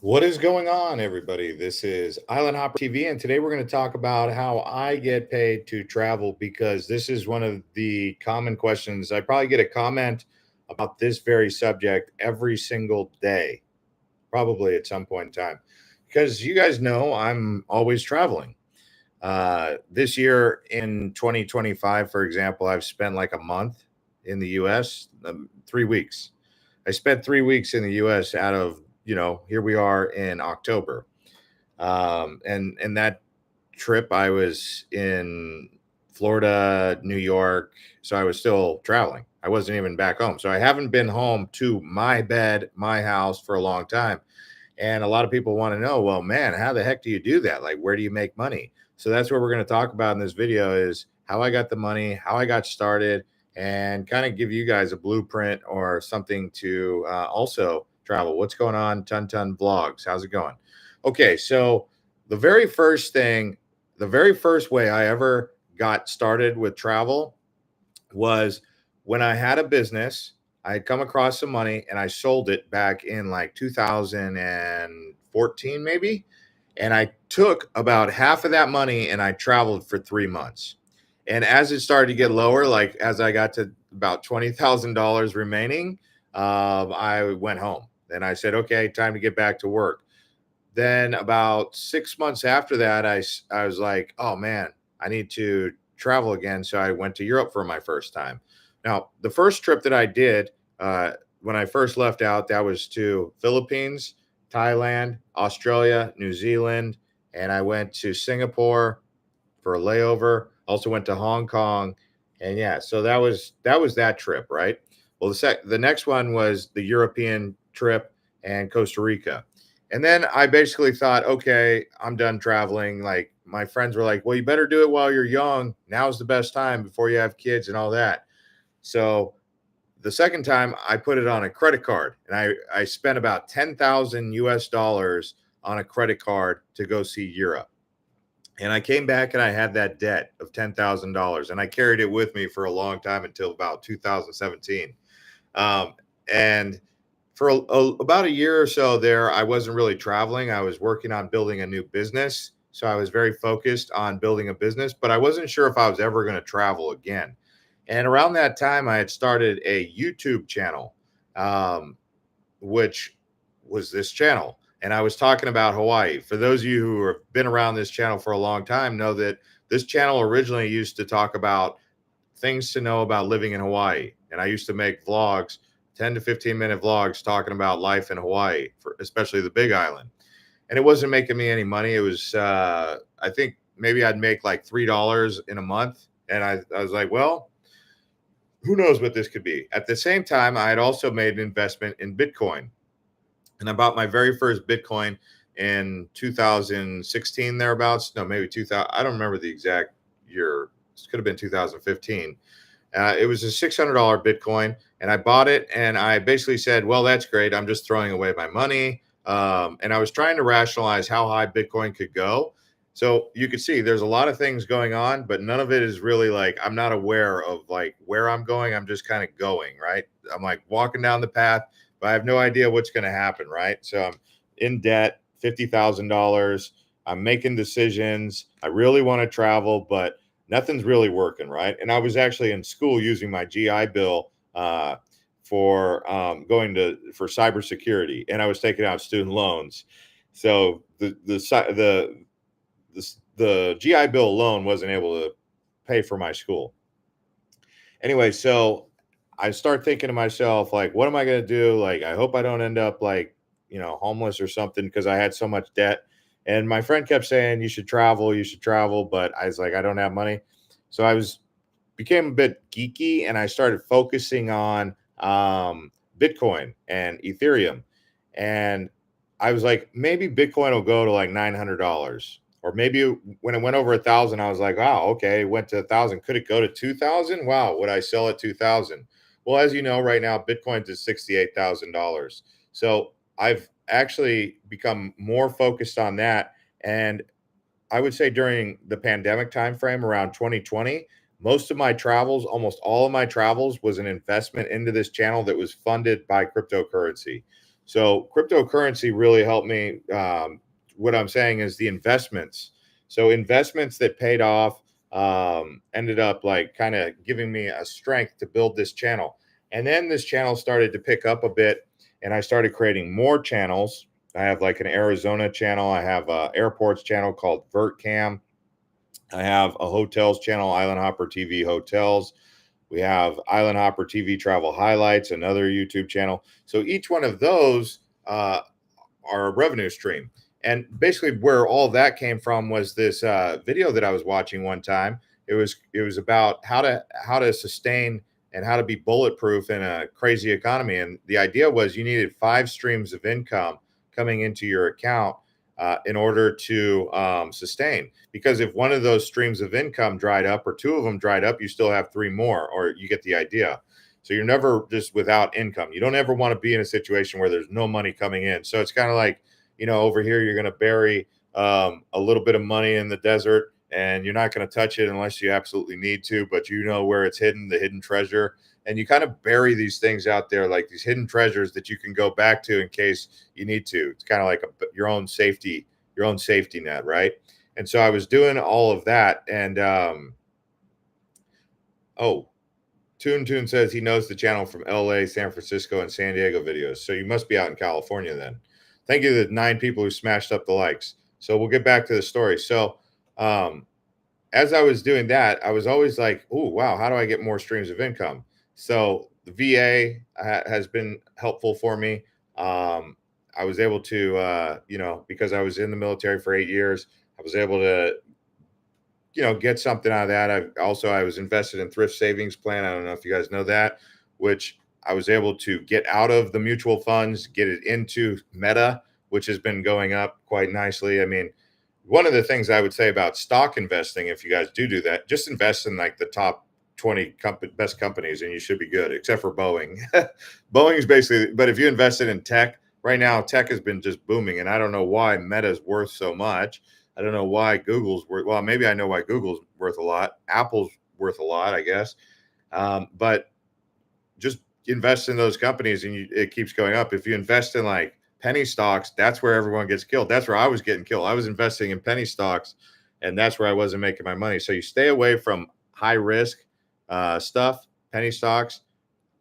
What is going on, everybody? This is Island Hopper TV, and today we're going to talk about how I get paid to travel because this is one of the common questions. I probably get a comment about this very subject every single day, probably at some point in time, because you guys know I'm always traveling. This year in 2025, for example, I've spent like a month in the US, 3 weeks. I spent 3 weeks in the US out of, here we are in October. And that trip, I was in Florida, New York. So I was still traveling. I wasn't even back home. So I haven't been home to my bed, my house for a long time. And a lot of people want to know, well, man, how the heck do you do that? Like, where do you make money? So that's what we're going to talk about in this video is how I got the money, how I got started, and kind of give you guys a blueprint or something to also travel. What's going on? Ton Vlogs. How's it going? Okay, so the very first thing, the very first way I ever got started with travel was when I had a business. I had come across some money and I sold it back in like 2014, maybe. And I took about half of that money and I traveled for 3 months. And as it started to get lower, like as I got to about $20,000 remaining, I went home and I said, okay, time to get back to work. Then about 6 months after that, I was like, oh man, I need to travel again. So I went to Europe for my first time. Now, the first trip that I did when I first left out, that was to Philippines, Thailand, Australia, New Zealand, and I went to Singapore for a layover. Also went to Hong Kong, and yeah, so that was that trip, right? Well, the next one was the European trip and Costa Rica. And then I basically thought, okay, I'm done traveling. Like my friends were like, well, you better do it while you're young. Now's the best time before you have kids and all that. So the second time I put it on a credit card and I spent about 10,000 US dollars on a credit card to go see Europe. And I came back and I had that debt of $10,000 and I carried it with me for a long time until about 2017. Um, and for about a year or so there, I wasn't really traveling. I was working on building a new business. So I was very focused on building a business, but I wasn't sure if I was ever going to travel again. And around that time, I had started a YouTube channel, um, which was this channel. And I was talking about Hawaii. For those of you who have been around this channel for a long time, know that this channel originally used to talk about things to know about living in Hawaii. And I used to make vlogs, 10 to 15-minute vlogs talking about life in Hawaii, for especially the Big Island. And it wasn't making me any money. It was, I think maybe I'd make like $3 in a month. And I was like, well, who knows what this could be. At the same time, I had also made an investment in Bitcoin. And I bought my very first Bitcoin in 2016, thereabouts. No, maybe 2000. I don't remember the exact year. This could have been 2015. It was a $600 Bitcoin, and I bought it. And I basically said, well, that's great. I'm just throwing away my money. And I was trying to rationalize how high Bitcoin could go. So you could see there's a lot of things going on, but none of it is really like I'm not aware of like where I'm going. I'm just kind of going, right? I'm like walking down the path, but I have no idea what's going to happen, right? So I'm in debt, $50,000. I'm making decisions. I really want to travel, but nothing's really working, right? And I was actually in school using my GI Bill for for cybersecurity, and I was taking out student loans. So the GI Bill alone wasn't able to pay for my school. Anyway, so I start thinking to myself, like, what am I going to do? Like, I hope I don't end up like, homeless or something because I had so much debt. And my friend kept saying, you should travel. But I was like, I don't have money. So became a bit geeky and I started focusing on Bitcoin and Ethereum. And I was like, maybe Bitcoin will go to like $900. Or maybe when it went over 1,000, I was like, wow, okay, it went to 1,000. Could it go to 2,000? Wow, would I sell at 2,000? Well, as you know, right now, Bitcoin's is $68,000. So I've actually become more focused on that. And I would say during the pandemic timeframe around 2020, most of my travels, almost all of my travels, was an investment into this channel that was funded by cryptocurrency. So cryptocurrency really helped me. What I'm saying is the investments. So investments that paid off ended up like kind of giving me a strength to build this channel. And then this channel started to pick up a bit, and I started creating more channels. I have like an Arizona channel. I have a airports channel called VertCam. I have a hotels channel, Island Hopper TV Hotels. We have Island Hopper TV Travel Highlights, another YouTube channel. So each one of those are a revenue stream. And basically, where all that came from was this video that I was watching one time. It was about how to sustain and how to be bulletproof in a crazy economy. And the idea was you needed 5 streams of income coming into your account in order to sustain. Because if one of those streams of income dried up or 2 of them dried up, you still have 3 more, or you get the idea. So you're never just without income. You don't ever want to be in a situation where there's no money coming in. So it's kind of like, over here, you're going to bury a little bit of money in the desert, and you're not going to touch it unless you absolutely need to, but you know where it's hidden, the hidden treasure. And you kind of bury these things out there, like these hidden treasures that you can go back to in case you need to. It's kind of like your own safety net, right? And so I was doing all of that. And oh, Toon says he knows the channel from LA, San Francisco, and San Diego videos. So you must be out in California then. Thank you to the 9 people who smashed up the likes. So we'll get back to the story. So as I was doing that, I was always like, oh, wow, how do I get more streams of income? So the VA has been helpful for me. I was able to, because I was in the military for 8 years, I was able to get something out of that. I was invested in thrift savings plan. I don't know if you guys know that, which I was able to get out of the mutual funds, get it into Meta, which has been going up quite nicely. I mean, one of the things I would say about stock investing, if you guys do that, just invest in like the top 20 best companies and you should be good, except for Boeing. Boeing's basically, but if you invested in tech, right now, tech has been just booming. And I don't know why Meta's worth so much. I don't know why Google's worth. Well, maybe I know why Google's worth a lot. Apple's worth a lot, I guess. But just invest in those companies and it keeps going up. If you invest in like penny stocks, that's where everyone gets killed. That's where I was getting killed. I was investing in penny stocks, and that's where I wasn't making my money. So you stay away from high risk stuff, penny stocks,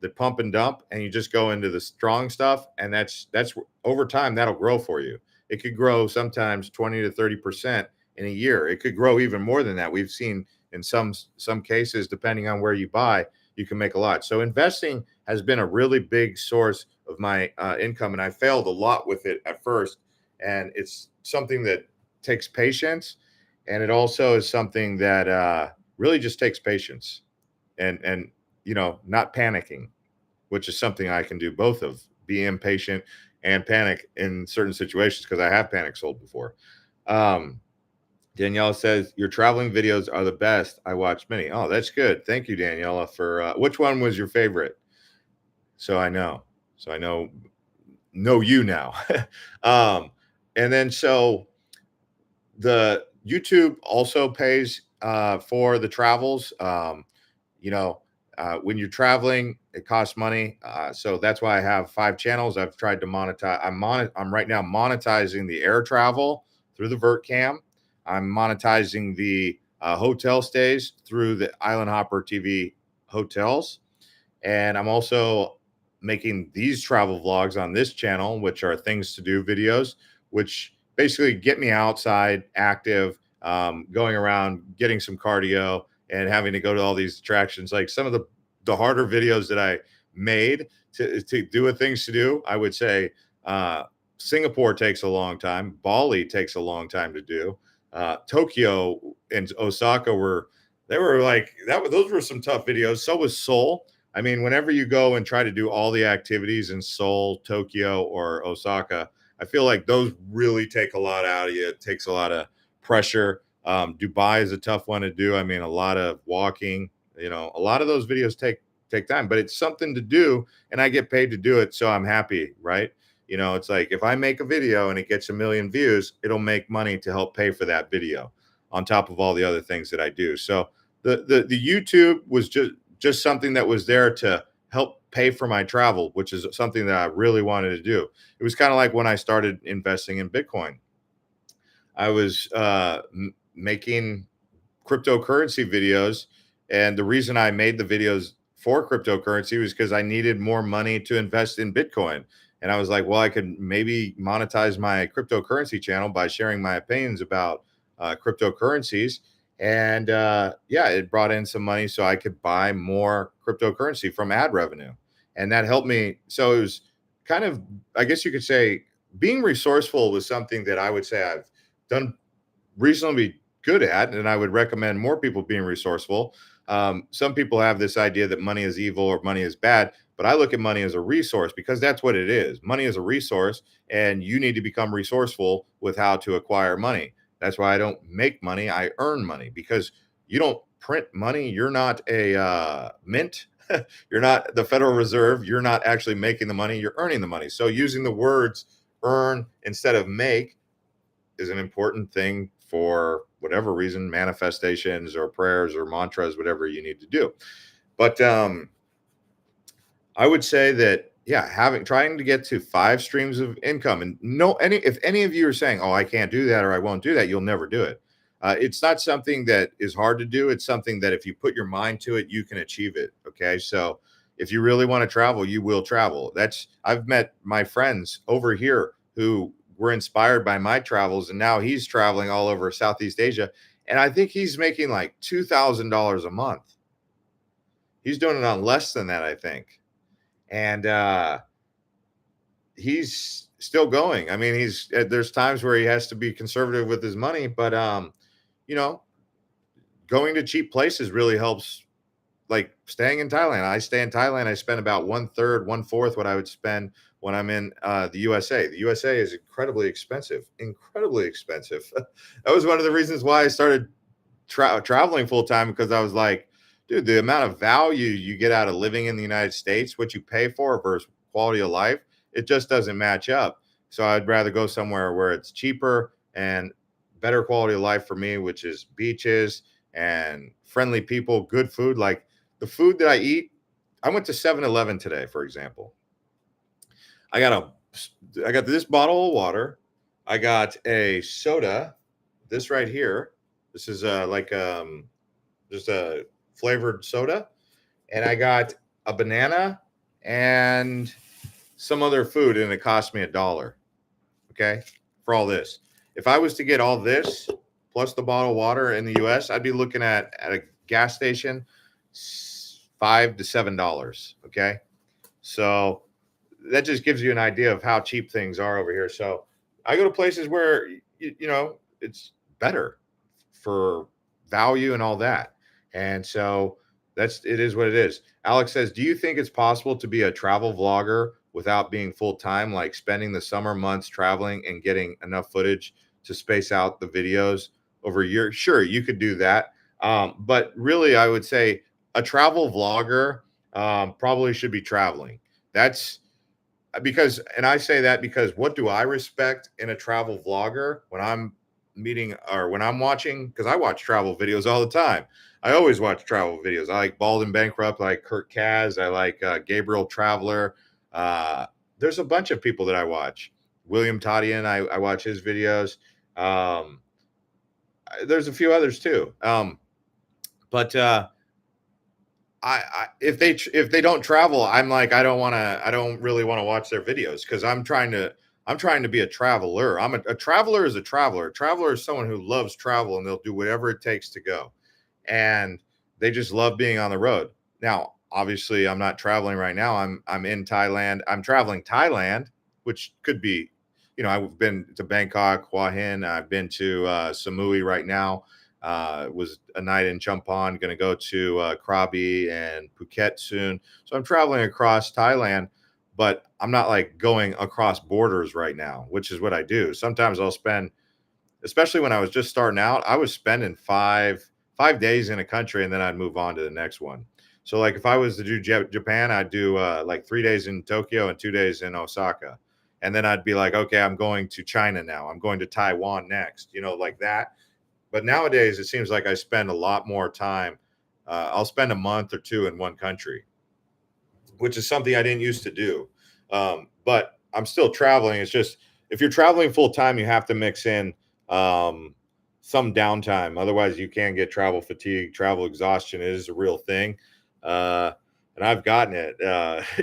the pump and dump, and you just go into the strong stuff. And that's over time, that'll grow for you. It could grow sometimes 20 to 30% in a year. It could grow even more than that. We've seen in some cases, depending on where you buy, you can make a lot. So investing has been a really big source of my income, and I failed a lot with it at first. And it's something that takes patience, and it also is something that really just takes patience, and not panicking, which is something I can do both of, be impatient and panic in certain situations because I have panic sold before. Daniela says your traveling videos are the best. I watched many. Oh, that's good. Thank you, Daniela. For which one was your favorite? So I know you now. And then so the YouTube also pays for the travels. When you're traveling, it costs money. So that's why I have 5 channels. I've tried to monetize. I'm right now monetizing the air travel through the VertCam. I'm monetizing the hotel stays through the Island Hopper TV hotels. And I'm also making these travel vlogs on this channel, which are things to do videos, which basically get me outside, active, going around, getting some cardio, and having to go to all these attractions. Like some of the harder videos that I made to do things to do, I would say Singapore takes a long time. Bali takes a long time to do. Tokyo and Osaka were like that. Those were some tough videos. So was Seoul. I mean, whenever you go and try to do all the activities in Seoul, Tokyo, or Osaka, I feel like those really take a lot out of you. It takes a lot of pressure. Dubai is a tough one to do. I mean, a lot of walking, a lot of those videos take time, but it's something to do and I get paid to do it. So I'm happy, right? It's like if I make a video and it gets 1 million views, it'll make money to help pay for that video on top of all the other things that I do. So the YouTube was just something that was there to help pay for my travel, which is something that I really wanted to do. It was kind of like when I started investing in Bitcoin. I was making cryptocurrency videos. And the reason I made the videos for cryptocurrency was because I needed more money to invest in Bitcoin. And I was like, well, I could maybe monetize my cryptocurrency channel by sharing my opinions about cryptocurrencies. And yeah, it brought in some money so I could buy more cryptocurrency from ad revenue. And that helped me. So it was kind of, I guess you could say, being resourceful was something that I would say I've done reasonably good at, and I would recommend more people being resourceful. Some people have this idea that money is evil or money is bad, but I look at money as a resource because that's what it is. Money is a resource, and you need to become resourceful with how to acquire money. That's why I don't make money, I earn money, because you don't print money. You're not a mint. You're not the Federal Reserve. You're not actually making the money, you're earning the money. So using the words earn instead of make is an important thing for whatever reason, manifestations or prayers or mantras, whatever you need to do. But I would say that, yeah, trying to get to 5 streams of income, and no, if any of you are saying, oh, I can't do that or I won't do that, you'll never do it. It's not something that is hard to do. It's something that if you put your mind to it, you can achieve it. Okay. So if you really want to travel, you will travel. I've met my friends over here who were inspired by my travels, and now he's traveling all over Southeast Asia. And I think he's making like $2,000 a month. He's doing it on less than that, I think. And he's still going. I mean, there's times where he has to be conservative with his money, but you know, going to cheap places really helps. Like staying in Thailand, I stay in Thailand. I spend about 1/3, 1/4 what I would spend when I'm in the USA. The USA is incredibly expensive, incredibly expensive. That was one of the reasons why I started traveling full time, because I was like, dude, the amount of value you get out of living in the United States, what you pay for versus quality of life, it just doesn't match up. So I'd rather go somewhere where it's cheaper and better quality of life for me, which is beaches and friendly people, good food. Like the food that I eat, I went to 7-Eleven today, for example. I got I got this bottle of water. I got a soda, this right here. This is just a flavored soda, and I got a banana and some other food, and it cost me $1. Okay, for all this. If I was to get all this plus the bottle of water in the U.S., I'd be looking at a gas station $5 to $7. Okay, so that just gives you an idea of how cheap things are over here. So I go to places where it's better for value and all that. And so it is what it is. Alex says, do you think it's possible to be a travel vlogger without being full time, like spending the summer months traveling and getting enough footage to space out the videos over a year? Sure, you could do that. But really, I would say a travel vlogger probably should be traveling. That's because, and I say that because what do I respect in a travel vlogger when I'm meeting or when I'm watching? Because I watch travel videos all the time. I always watch travel videos. I like Bald and Bankrupt. I like Kurt Kaz. I like Gabriel Traveler. There's a bunch of people that I watch. William Tadian, I watch his videos. There's a few others too. But if they don't travel, I'm like, I don't really want to watch their videos, because I'm trying to be a traveler. A traveler is a traveler. A traveler is someone who loves travel, and they'll do whatever it takes to go. And they just love being on the road. Now, obviously, I'm not traveling right now. I'm in Thailand. I'm traveling Thailand, which could be, I've been to Bangkok, Hua Hin. I've been to Samui right now. It was a night in Champon, going to go to Krabi and Phuket soon. So I'm traveling across Thailand, but I'm not like going across borders right now, which is what I do. Sometimes I'll spend, especially when I was just starting out, I was spending 5 days in a country, and then I'd move on to the next one. So like if I was to do Japan, I'd do like 3 days in Tokyo and 2 days in Osaka. And then I'd be like, okay, I'm going to China now. I'm going to Taiwan next, like that. But nowadays, it seems like I spend a lot more time. I'll spend a month or two in one country. which is something I didn't used to do. But I'm still traveling. It's just if you're traveling full time, you have to mix in um, some downtime. Otherwise, you can get travel fatigue, travel exhaustion. It is a real thing. Uh, and I've gotten it.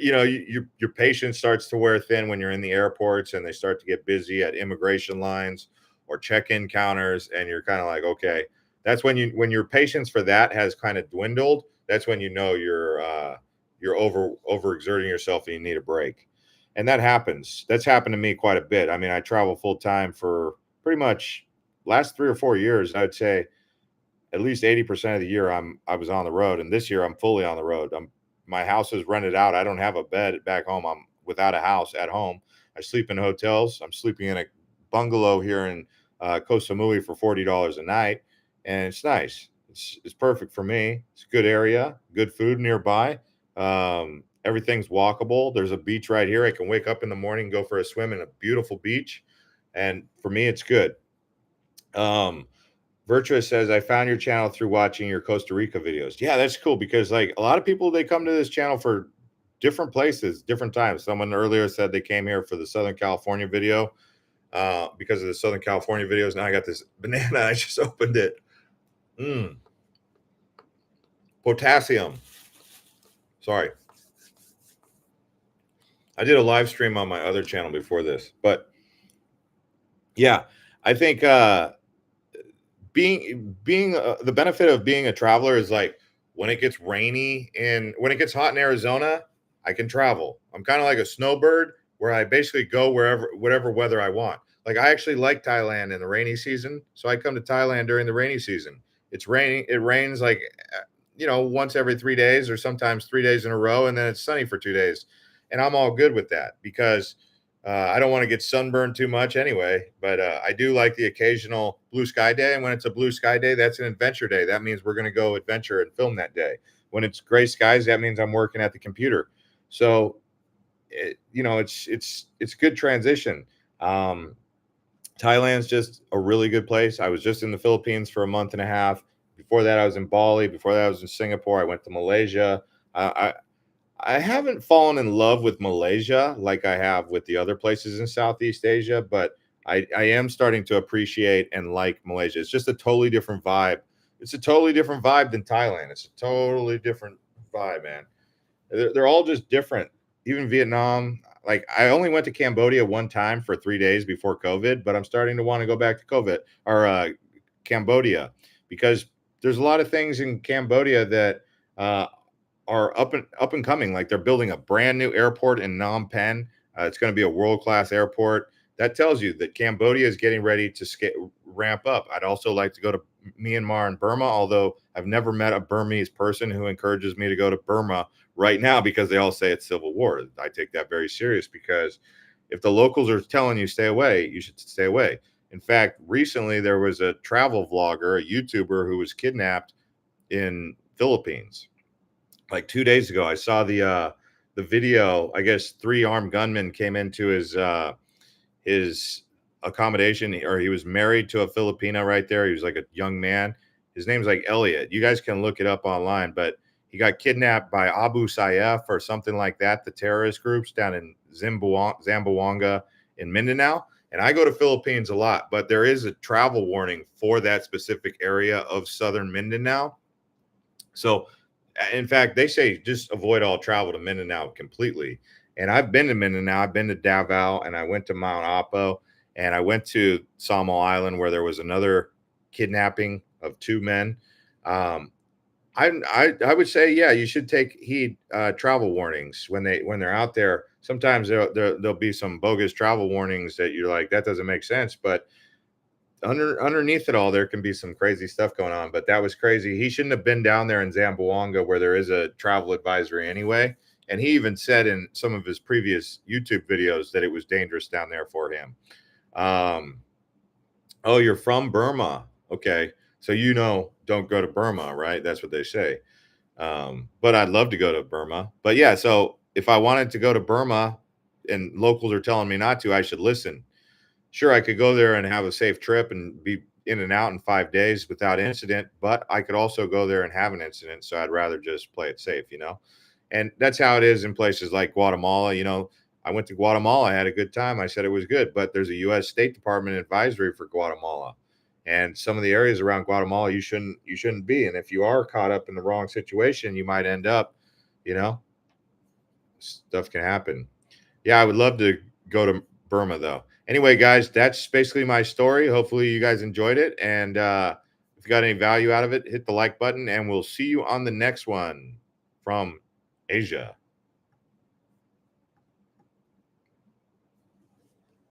Your patience starts to wear thin when you're in the airports and they start to get busy at immigration lines or check-in counters, and you're kind of like, okay, that's when your patience for that has kind of dwindled. That's when you know you're overexerting yourself and you need a break. And that happens. That's happened to me quite a bit. I mean, I travel full time for pretty much last 3 or 4 years. I'd say at least 80% of the year I was on the road. And this year I'm fully on the road. My house is rented out. I don't have a bed back home. I'm without a house at home. I sleep in hotels. I'm sleeping in a bungalow here in Koh Samui for $40 a night, and it's nice. It's perfect for me. It's a good area, good food nearby. Everything's walkable. There's a beach right here. I can wake up in the morning, go for a swim in a beautiful beach, and for me, it's good. Um, Virtuous says, I found your channel through watching your Costa Rica videos. Yeah, that's cool because like a lot of people they come to this channel for different places, different times. Someone earlier said they came here for the Southern California video because of the Southern California videos. Now I got this banana. I just opened it. Potassium. Sorry. I did a live stream on my other channel before this, but yeah, I think being the benefit of being a traveler is like when it gets rainy and when it gets hot in Arizona, I can travel. I'm kind of like a snowbird where I basically go wherever whatever weather I want. Like I actually like Thailand in the rainy season, so I come to Thailand during the rainy season. It's raining. It rains like once every 3 days or sometimes 3 days in a row, and then it's sunny for 2 days, and I'm all good with that because I don't want to get sunburned too much anyway, but I do like the occasional blue sky day. And when it's a blue sky day, that's an adventure day. That means we're going to go adventure and film that day. When it's gray skies, that means I'm working at the computer. So, it's good transition. Um, Thailand's just a really good place. I was just in the Philippines for a month and a half. Before that, I was in Bali. Before that, I was in Singapore. I went to Malaysia. I haven't fallen in love with Malaysia like I have with the other places in Southeast Asia, but I am starting to appreciate and like Malaysia. It's just a totally different vibe. It's a totally different vibe than Thailand. It's a totally different vibe, man. They're all just different. Even Vietnam. Like I only went to Cambodia one time for 3 days before COVID, but I'm starting to want to go back to COVID or Cambodia because there's a lot of things in Cambodia that uh, are up and coming. Like they're building a brand new airport in Phnom Penh. It's going to be a world class airport. That tells you that Cambodia is getting ready to ramp up. I'd also like to go to Myanmar and Burma, although I've never met a Burmese person who encourages me to go to Burma right now because they all say it's civil war. I take that very serious because if the locals are telling you stay away, you should stay away. In fact, recently there was a travel vlogger, a YouTuber who was kidnapped in Philippines like 2 days ago. I saw the video. I guess three armed gunmen came into his accommodation, or he was married to a Filipina right there. He was like a young man. His name's like Elliot. You guys can look it up online, but he got kidnapped by Abu Sayyaf or something like that, the terrorist groups down in Zamboanga in Mindanao. And I go to Philippines a lot, but there is a travel warning for that specific area of southern Mindanao. So in fact, they say just avoid all travel to Mindanao completely. And I've been to Mindanao, I've been to Davao, and I went to Mount Apo, and I went to Samal Island where there was another kidnapping of two men. Um, I would say, yeah, you should take heed travel warnings when they're out there. Sometimes there'll be some bogus travel warnings that you're like, that doesn't make sense, but underneath it all, there can be some crazy stuff going on. But that was crazy. He shouldn't have been down there in Zamboanga where there is a travel advisory anyway. And he even said in some of his previous YouTube videos that it was dangerous down there for him. Um, oh, you're from Burma. Okay. So don't go to Burma, right? That's what they say. But I'd love to go to Burma. But yeah, so if I wanted to go to Burma and locals are telling me not to, I should listen. Sure, I could go there and have a safe trip and be in and out in 5 days without incident, but I could also go there and have an incident. So I'd rather just play it safe. And that's how it is in places like Guatemala. You know, I went to Guatemala, I had a good time. I said it was good, but there's a U.S. State Department advisory for Guatemala, and some of the areas around Guatemala you shouldn't be. And if you are caught up in the wrong situation, you might end up, you know, stuff can happen. Yeah, I would love to go to Burma though. Anyway, guys, that's basically my story. Hopefully, you guys enjoyed it, and if you got any value out of it, hit the like button, and we'll see you on the next one from Asia.